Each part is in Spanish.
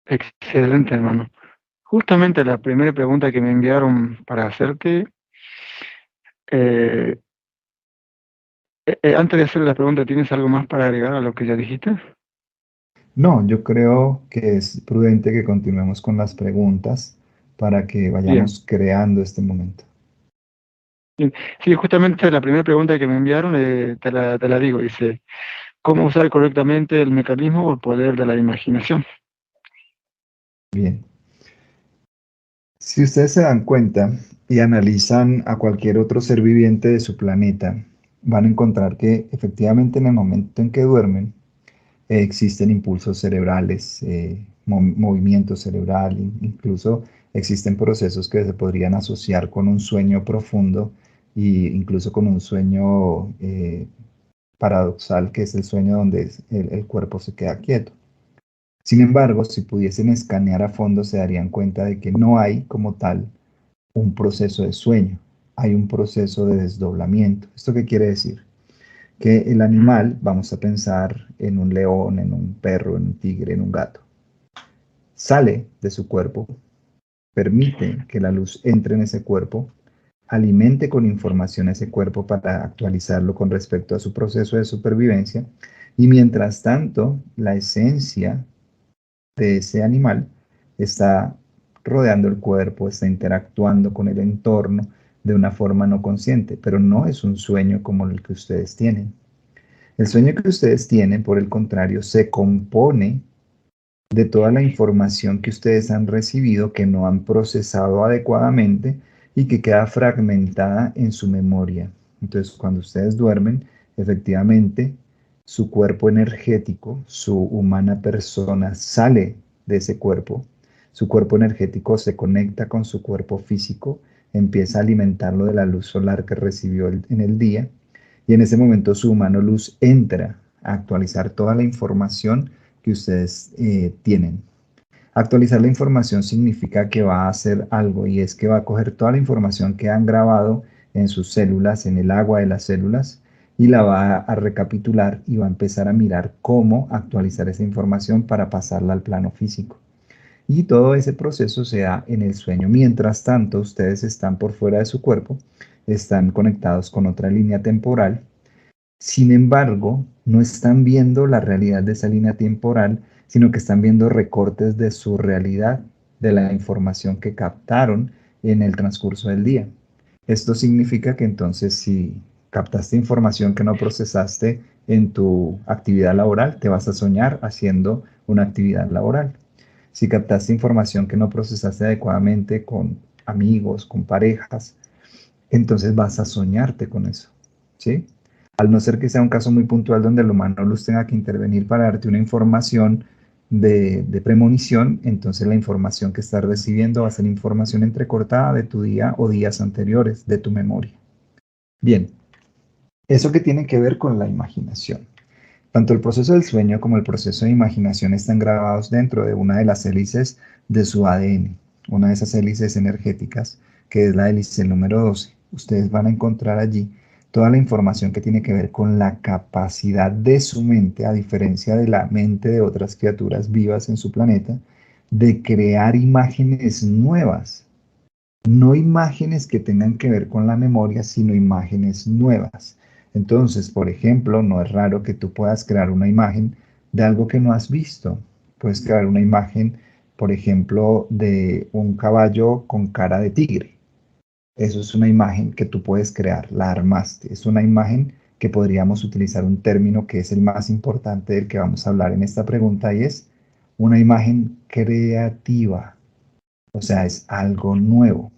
Excelente, hermano. Justamente la primera pregunta que me enviaron para hacerte, eh, antes de hacer la pregunta, ¿tienes algo más para agregar a lo que ya dijiste? No, yo creo que es prudente que continuemos con las preguntas para que Bien, vayamos creando este momento. bien. Sí, justamente la primera pregunta que me enviaron, te la digo, dice, ¿cómo usar correctamente el mecanismo o el poder de la imaginación? Bien. Si ustedes se dan cuenta y analizan a cualquier otro ser viviente de su planeta, van a encontrar que efectivamente en el momento en que duermen existen impulsos cerebrales, movimiento cerebral, incluso existen procesos que se podrían asociar con un sueño profundo e incluso con un sueño paradoxal, que es el sueño donde el cuerpo se queda quieto. Sin embargo, si pudiesen escanear a fondo, se darían cuenta de que no hay como tal un proceso de sueño, hay un proceso de desdoblamiento. ¿Esto qué quiere decir? Que el animal, vamos a pensar en un león, en un perro, en un tigre, en un gato, sale de su cuerpo, permite que la luz entre en ese cuerpo, alimente con información ese cuerpo para actualizarlo con respecto a su proceso de supervivencia, y mientras tanto, la esencia de ese animal está rodeando el cuerpo, está interactuando con el entorno de una forma no consciente, pero no es un sueño como el que ustedes tienen. El sueño que ustedes tienen, por el contrario, se compone de toda la información que ustedes han recibido que no han procesado adecuadamente y que queda fragmentada en su memoria. Entonces, cuando ustedes duermen, efectivamente, su cuerpo energético, su humana persona sale de ese cuerpo. Su cuerpo energético se conecta con su cuerpo físico, empieza a alimentarlo de la luz solar que recibió en el día, y en ese momento su humano luz entra a actualizar toda la información que ustedes tienen. Actualizar la información significa que va a hacer algo, y es que va a coger toda la información que han grabado en sus células, en el agua de las células, y la va a recapitular y va a empezar a mirar cómo actualizar esa información para pasarla al plano físico. Y todo ese proceso se da en el sueño. Mientras tanto, ustedes están por fuera de su cuerpo, están conectados con otra línea temporal. Sin embargo, no están viendo la realidad de esa línea temporal, sino que están viendo recortes de su realidad, de la información que captaron en el transcurso del día. Esto significa que entonces, si captaste información que no procesaste en tu actividad laboral, te vas a soñar haciendo una actividad laboral. Si captaste información que no procesaste adecuadamente con amigos, con parejas, entonces vas a soñarte con eso, ¿sí? Al no ser que sea un caso muy puntual donde el humano luz tenga que intervenir para darte una información de premonición, entonces la información que estás recibiendo va a ser información entrecortada de tu día o días anteriores, de tu memoria. Bien, eso que tiene que ver con la imaginación. Tanto el proceso del sueño como el proceso de imaginación están grabados dentro de una de las hélices de su ADN, una de esas hélices energéticas, que es la hélice número 12. Ustedes van a encontrar allí toda la información que tiene que ver con la capacidad de su mente, a diferencia de la mente de otras criaturas vivas en su planeta, de crear imágenes nuevas. No imágenes que tengan que ver con la memoria, sino imágenes nuevas. Entonces, por ejemplo, no es raro que tú puedas crear una imagen de algo que no has visto. Puedes crear una imagen, por ejemplo, de un caballo con cara de tigre. Eso es una imagen que tú puedes crear, la armaste. Es una imagen que podríamos utilizar un término que es el más importante del que vamos a hablar en esta pregunta, y es una imagen creativa. O sea, es algo nuevo.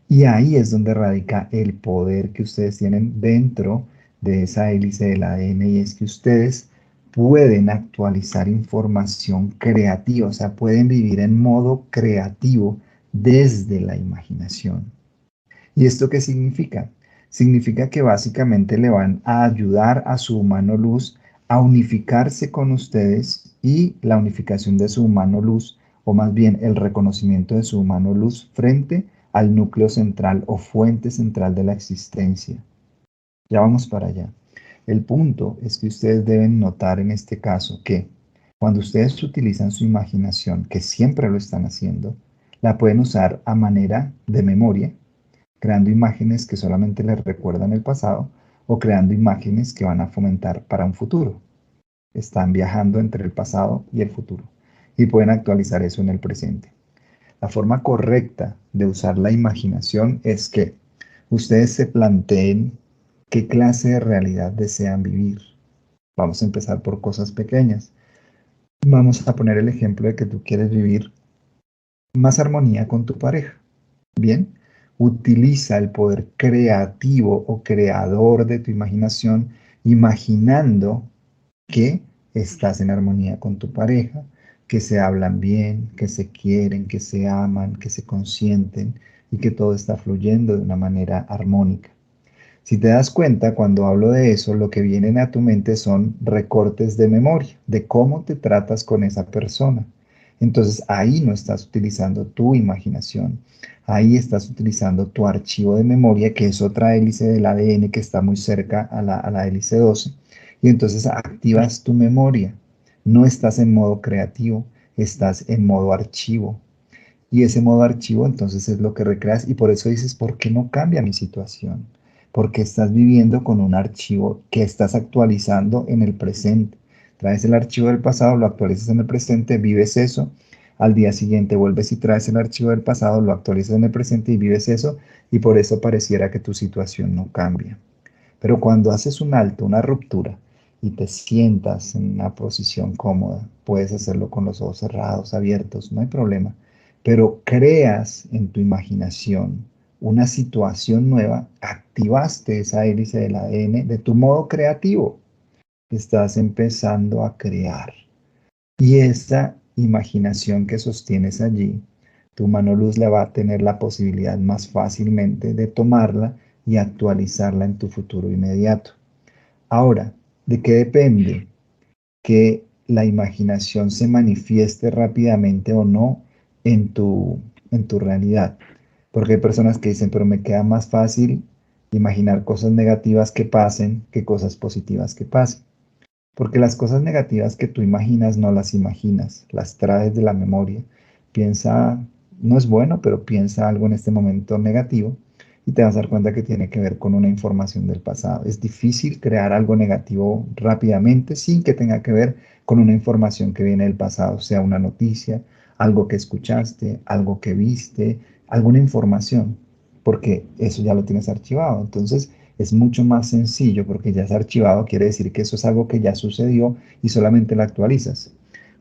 Y ahí es donde radica el poder que ustedes tienen dentro de esa hélice del ADN, y es que ustedes pueden actualizar información creativa, o sea, pueden vivir en modo creativo desde la imaginación. ¿Y esto qué significa? Significa que básicamente le van a ayudar a su humano luz a unificarse con ustedes, y la unificación de su humano luz, o más bien el reconocimiento de su humano luz frente al núcleo central o fuente central de la existencia. Ya vamos para allá. El punto es que ustedes deben notar en este caso que Cuando ustedes utilizan su imaginación, que siempre lo están haciendo, la pueden usar a manera de memoria, creando imágenes que solamente les recuerdan el pasado o creando imágenes que van a fomentar para un futuro. Están viajando entre el pasado y el futuro y pueden actualizar eso en el presente. La forma correcta de usar la imaginación es que ustedes se planteen qué clase de realidad desean vivir. Vamos a empezar por cosas pequeñas. Vamos a poner el ejemplo de que tú quieres vivir más armonía con tu pareja. Bien, utiliza el poder creativo o creador de tu imaginación, imaginando que estás en armonía con tu pareja, que se hablan bien, que se quieren, que se aman, que se consienten y que todo está fluyendo de una manera armónica. Si te das cuenta, cuando hablo de eso, lo que vienen a tu mente son recortes de memoria, de cómo te tratas con esa persona. Entonces ahí no estás utilizando tu imaginación, ahí estás utilizando tu archivo de memoria, que es otra hélice del ADN que está muy cerca a la hélice 12, y entonces activas tu memoria. No estás en modo creativo, estás en modo archivo. Y ese modo archivo entonces es lo que recreas y por eso dices, ¿por qué no cambia mi situación? Porque estás viviendo con un archivo que estás actualizando en el presente. Traes el archivo del pasado, lo actualizas en el presente, vives eso. Al día siguiente vuelves y traes el archivo del pasado, lo actualizas en el presente y vives eso. Y por eso pareciera que tu situación no cambia. Pero cuando haces un alto, una ruptura, y te sientas en una posición cómoda, puedes hacerlo con los ojos cerrados, abiertos, no hay problema. Pero creas en tu imaginación una situación nueva, activaste esa hélice del ADN de tu modo creativo. Estás empezando a crear. Y esa imaginación que sostienes allí, tu mano luz la va a tener la posibilidad más fácilmente de tomarla y actualizarla en tu futuro inmediato. Ahora, ¿de qué depende que la imaginación se manifieste rápidamente o no en tu realidad? Porque hay personas que dicen, pero me queda más fácil imaginar cosas negativas que pasen que cosas positivas que pasen. Porque las cosas negativas que tú imaginas no las imaginas, las traes de la memoria. Piensa, no es bueno, pero piensa algo en este momento negativo y te vas a dar cuenta que tiene que ver con una información del pasado. Es difícil crear algo negativo rápidamente sin que tenga que ver con una información que viene del pasado, sea una noticia, algo que escuchaste, algo que viste, alguna información, porque eso ya lo tienes archivado. Entonces, es mucho más sencillo porque ya es archivado, quiere decir que eso es algo que ya sucedió y solamente lo actualizas.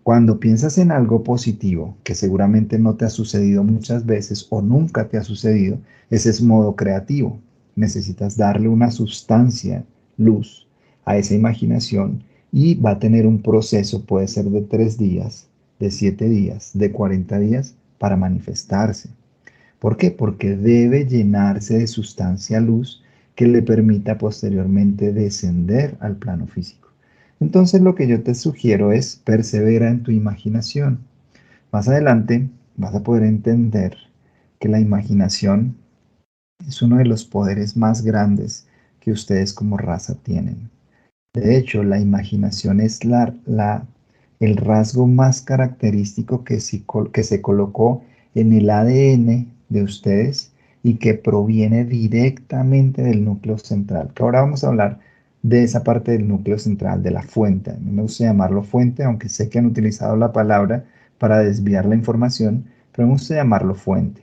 Cuando piensas en algo positivo, que seguramente no te ha sucedido muchas veces o nunca te ha sucedido, ese es modo creativo. Necesitas darle una sustancia, luz, a esa imaginación y va a tener un proceso, puede ser de 3 días, de 7 días, de 40 días, para manifestarse. ¿Por qué? Porque debe llenarse de sustancia luz que le permita posteriormente descender al plano físico. Entonces lo que yo te sugiero es persevera en tu imaginación. Más adelante vas a poder entender que la imaginación es uno de los poderes más grandes que ustedes como raza tienen. De hecho, la imaginación es el rasgo más característico que se colocó en el ADN de ustedes y que proviene directamente del núcleo central. Que ahora vamos a hablar de esa parte del núcleo central, de la fuente. A mí me gusta llamarlo fuente, aunque sé que han utilizado la palabra para desviar la información, pero me gusta llamarlo fuente.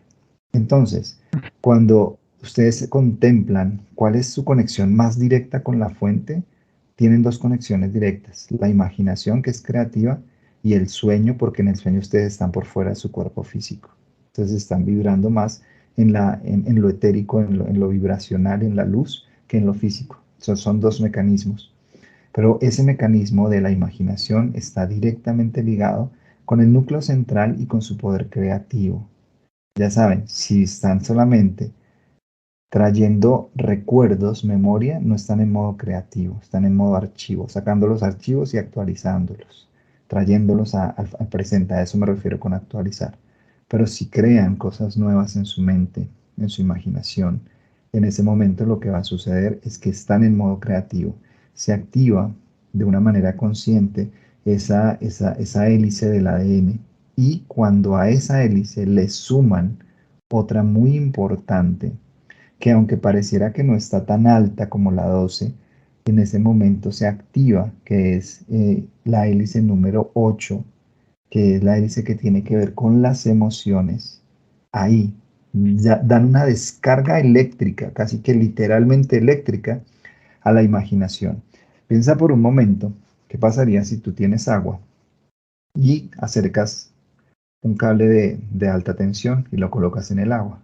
Entonces, cuando ustedes contemplan cuál es su conexión más directa con la fuente, tienen dos conexiones directas, la imaginación que es creativa y el sueño, porque en el sueño ustedes están por fuera de su cuerpo físico. Entonces están vibrando más en lo etérico, en lo vibracional, en la luz, que en lo físico. Esos son dos mecanismos. Pero ese mecanismo de la imaginación está directamente ligado con el núcleo central y con su poder creativo. Ya saben, si están solamente trayendo recuerdos, memoria, no están en modo creativo, están en modo archivo, sacando los archivos y actualizándolos, trayéndolos al presente, a eso me refiero con actualizar. Pero si crean cosas nuevas en su mente, en su imaginación, en ese momento lo que va a suceder es que están en modo creativo, se activa de una manera consciente esa hélice del ADN. Y cuando a esa hélice le suman otra muy importante, que aunque pareciera que no está tan alta como la 12, en ese momento se activa, que es la hélice número 8, que es la hélice que tiene que ver con las emociones. Ahí ya dan una descarga eléctrica, casi que literalmente eléctrica, a la imaginación. Piensa por un momento, ¿qué pasaría si tú tienes agua y acercas un cable de alta tensión y lo colocas en el agua?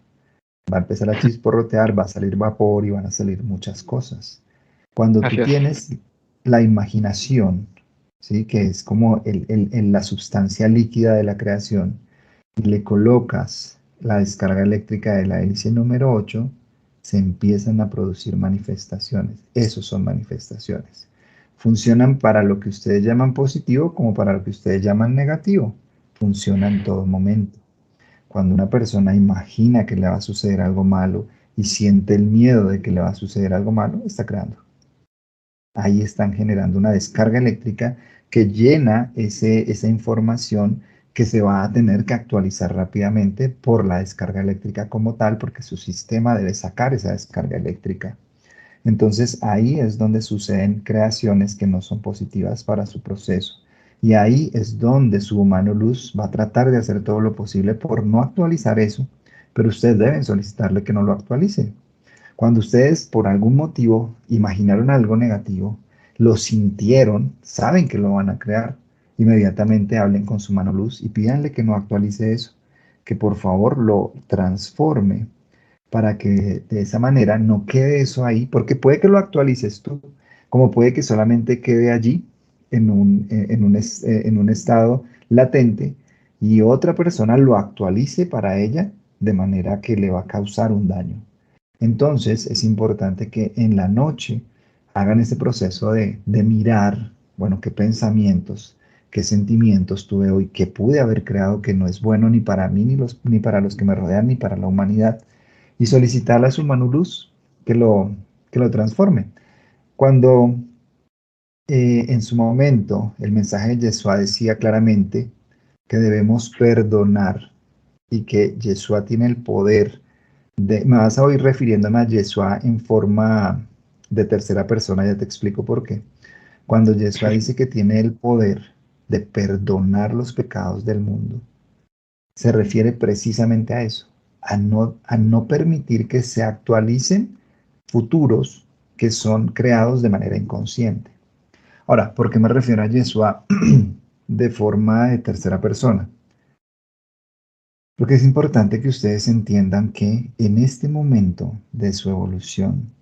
Va a empezar a chisporrotear, va a salir vapor y van a salir muchas cosas. Cuando tú Así es. tienes la imaginación, ¿sí? Que es como la sustancia líquida de la creación, y le colocas la descarga eléctrica de la hélice número 8, se empiezan a producir manifestaciones. Esos son manifestaciones. Funcionan para lo que ustedes llaman positivo como para lo que ustedes llaman negativo. Funciona en todo momento. Cuando una persona imagina que le va a suceder algo malo y siente el miedo de que le va a suceder algo malo, está creando. Ahí están generando una descarga eléctrica que llena esa información que se va a tener que actualizar rápidamente por la descarga eléctrica como tal, porque su sistema debe sacar esa descarga eléctrica. Entonces ahí es donde suceden creaciones que no son positivas para su proceso. Y ahí es donde su humano luz va a tratar de hacer todo lo posible por no actualizar eso, pero ustedes deben solicitarle que no lo actualice. Cuando ustedes por algún motivo imaginaron algo negativo, lo sintieron, saben que lo van a crear, inmediatamente hablen con su mano luz y pídanle que no actualice eso, que por favor lo transforme para que de esa manera no quede eso ahí, porque puede que lo actualices tú, como puede que solamente quede allí en un estado latente y otra persona lo actualice para ella de manera que le va a causar un daño. Entonces es importante que en la noche hagan ese proceso de mirar, bueno, qué pensamientos, qué sentimientos tuve hoy, qué pude haber creado que no es bueno ni para mí, ni para los que me rodean, ni para la humanidad, y solicitarle a su mano luz que lo transforme. Cuando en su momento el mensaje de Yeshua decía claramente que debemos perdonar y que Yeshua tiene el poder me vas a oír refiriéndome a Yeshua en forma de tercera persona, ya te explico por qué. Cuando Yeshua dice que tiene el poder de perdonar los pecados del mundo, se refiere precisamente a eso, a no permitir que se actualicen futuros que son creados de manera inconsciente. Ahora, ¿por qué me refiero a Yeshua de forma de tercera persona? Porque es importante que ustedes entiendan que en este momento de su evolución,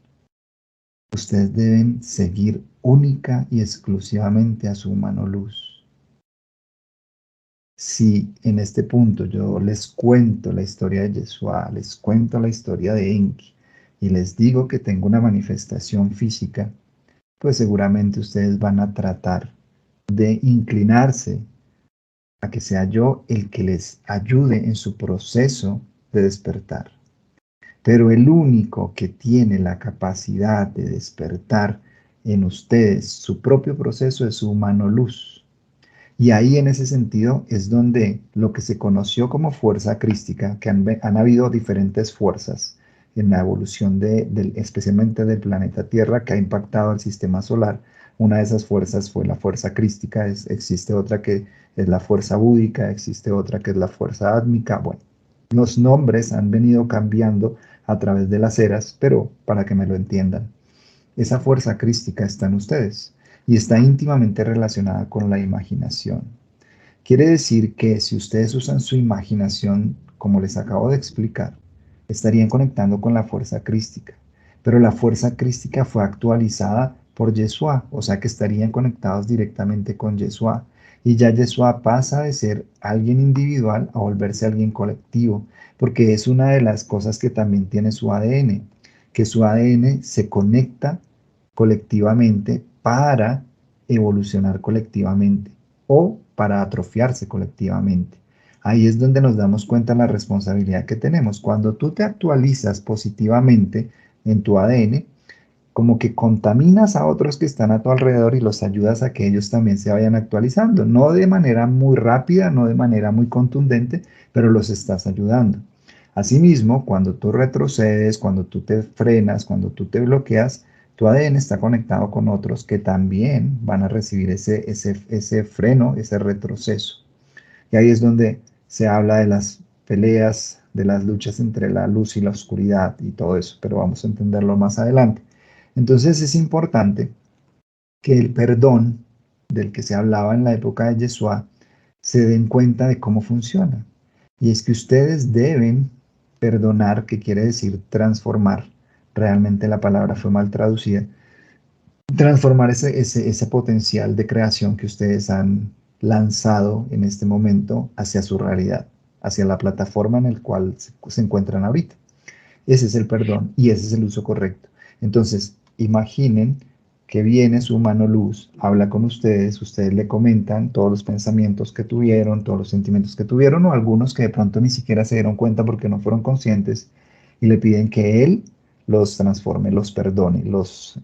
ustedes deben seguir única y exclusivamente a su mano luz. Si en este punto yo les cuento la historia de Yeshua, les cuento la historia de Enki y les digo que tengo una manifestación física, pues seguramente ustedes van a tratar de inclinarse a que sea yo el que les ayude en su proceso de despertar. Pero el único que tiene la capacidad de despertar en ustedes su propio proceso es su humano luz. Y ahí en ese sentido es donde lo que se conoció como fuerza crística, que han habido diferentes fuerzas en la evolución especialmente del planeta Tierra que ha impactado al sistema solar. Una de esas fuerzas fue la fuerza crística, existe otra que es la fuerza búdica, existe otra que es la fuerza átmica. Bueno, los nombres han venido cambiando a través de las eras, pero para que me lo entiendan, esa fuerza crística está en ustedes y está íntimamente relacionada con la imaginación. Quiere decir que si ustedes usan su imaginación, como les acabo de explicar, estarían conectando con la fuerza crística. Pero la fuerza crística fue actualizada por Yeshua, o sea que estarían conectados directamente con Yeshua. Y ya Yeshua pasa de ser alguien individual a volverse alguien colectivo, porque es una de las cosas que también tiene su ADN, que su ADN se conecta colectivamente para evolucionar colectivamente o para atrofiarse colectivamente. Ahí es donde nos damos cuenta de la responsabilidad que tenemos. Cuando tú te actualizas positivamente en tu ADN, como que contaminas a otros que están a tu alrededor y los ayudas a que ellos también se vayan actualizando. No de manera muy rápida, no de manera muy contundente, pero los estás ayudando. Asimismo, cuando tú retrocedes, cuando tú te frenas, cuando tú te bloqueas, tu ADN está conectado con otros que también van a recibir ese freno, ese retroceso. Y ahí es donde se habla de las peleas, de las luchas entre la luz y la oscuridad y todo eso, pero vamos a entenderlo más adelante. Entonces es importante que el perdón del que se hablaba en la época de Yeshua se den cuenta de cómo funciona. Y es que ustedes deben perdonar, que quiere decir transformar. Realmente la palabra fue mal traducida. Transformar ese potencial de creación que ustedes han lanzado en este momento hacia su realidad, hacia la plataforma en la cual se encuentran ahorita. Ese es el perdón y ese es el uso correcto. Entonces, imaginen que viene su mano luz, habla con ustedes le comentan todos los pensamientos que tuvieron, todos los sentimientos que tuvieron, o algunos que de pronto ni siquiera se dieron cuenta porque no fueron conscientes, y le piden que él los transforme, los perdone, los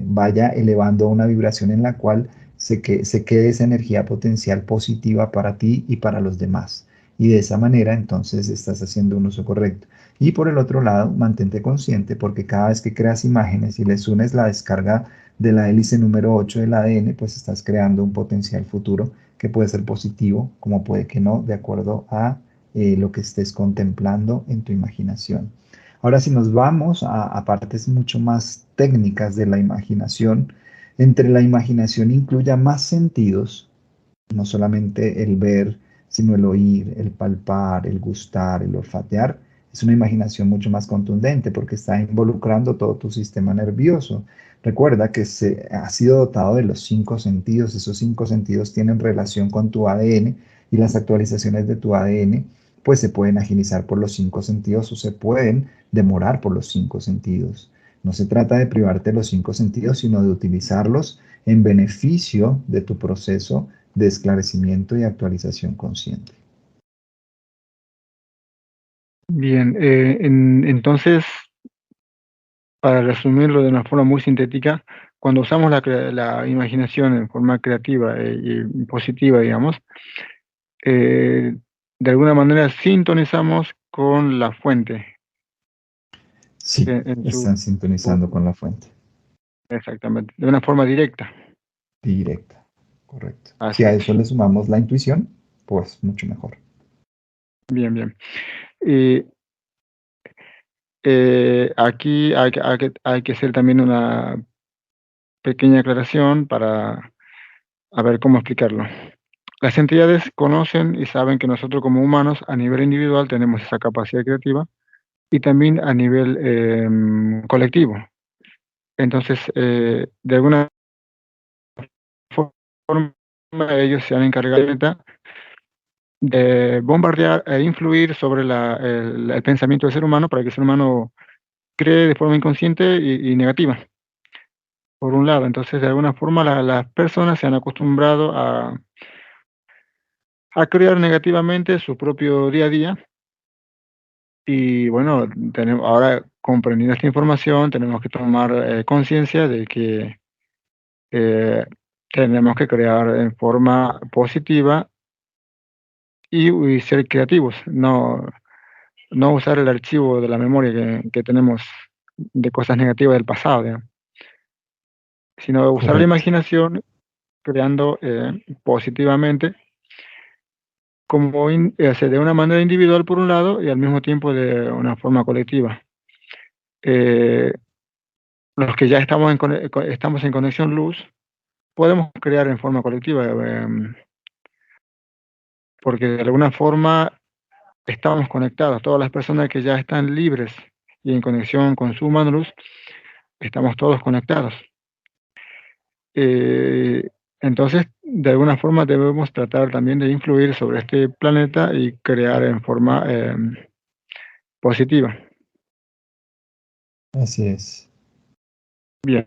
vaya elevando a una vibración en la cual se quede esa energía potencial positiva para ti y para los demás. Y de esa manera entonces estás haciendo un uso correcto. Y por el otro lado, mantente consciente porque cada vez que creas imágenes y les unes la descarga de la hélice número 8 del ADN, pues estás creando un potencial futuro que puede ser positivo, como puede que no, de acuerdo a lo que estés contemplando en tu imaginación. Ahora, si nos vamos a partes mucho más técnicas de la imaginación, entre la imaginación incluya más sentidos, no solamente el ver, sino el oír, el palpar, el gustar, el olfatear. Es una imaginación mucho más contundente porque está involucrando todo tu sistema nervioso. Recuerda que ha sido dotado de los 5 sentidos. Esos 5 sentidos tienen relación con tu ADN y las actualizaciones de tu ADN pues se pueden agilizar por los 5 sentidos o se pueden demorar por los 5 sentidos. No se trata de privarte de los 5 sentidos, sino de utilizarlos en beneficio de tu proceso de esclarecimiento y actualización consciente. Bien, entonces, para resumirlo de una forma muy sintética, cuando usamos la imaginación en forma creativa y positiva, digamos, de alguna manera sintonizamos con la fuente Sí, en su... están sintonizando con la fuente Exactamente, de una forma directa. directa, correcto. Si Así a es. eso le sumamos la intuición, pues mucho mejor. Bien, bien. Y aquí hay que hacer también una pequeña aclaración para a ver cómo explicarlo. Las entidades conocen y saben que nosotros como humanos a nivel individual tenemos esa capacidad creativa y también a nivel colectivo. Entonces, de alguna forma, ellos se han encargado de bombardear e influir sobre el pensamiento del ser humano para que el ser humano cree de forma inconsciente y negativa, por un lado. Entonces, de alguna forma, las personas se han acostumbrado a crear negativamente su propio día a día. Y bueno, ahora comprendiendo esta información, tenemos que tomar conciencia de que tenemos que crear en forma positiva y ser creativos, no usar el archivo de la memoria que tenemos de cosas negativas del pasado, digamos, sino usar la Correcto. imaginación creando positivamente, de una manera individual por un lado y al mismo tiempo de una forma colectiva. Eh, los que ya estamos en conexión luz, podemos crear en forma colectiva, porque de alguna forma estamos conectados. Todas las personas que ya están libres y en conexión con su mano luz, estamos todos conectados. Eh, entonces, de alguna forma debemos tratar también de influir sobre este planeta y crear en forma positiva. Así es. Bien.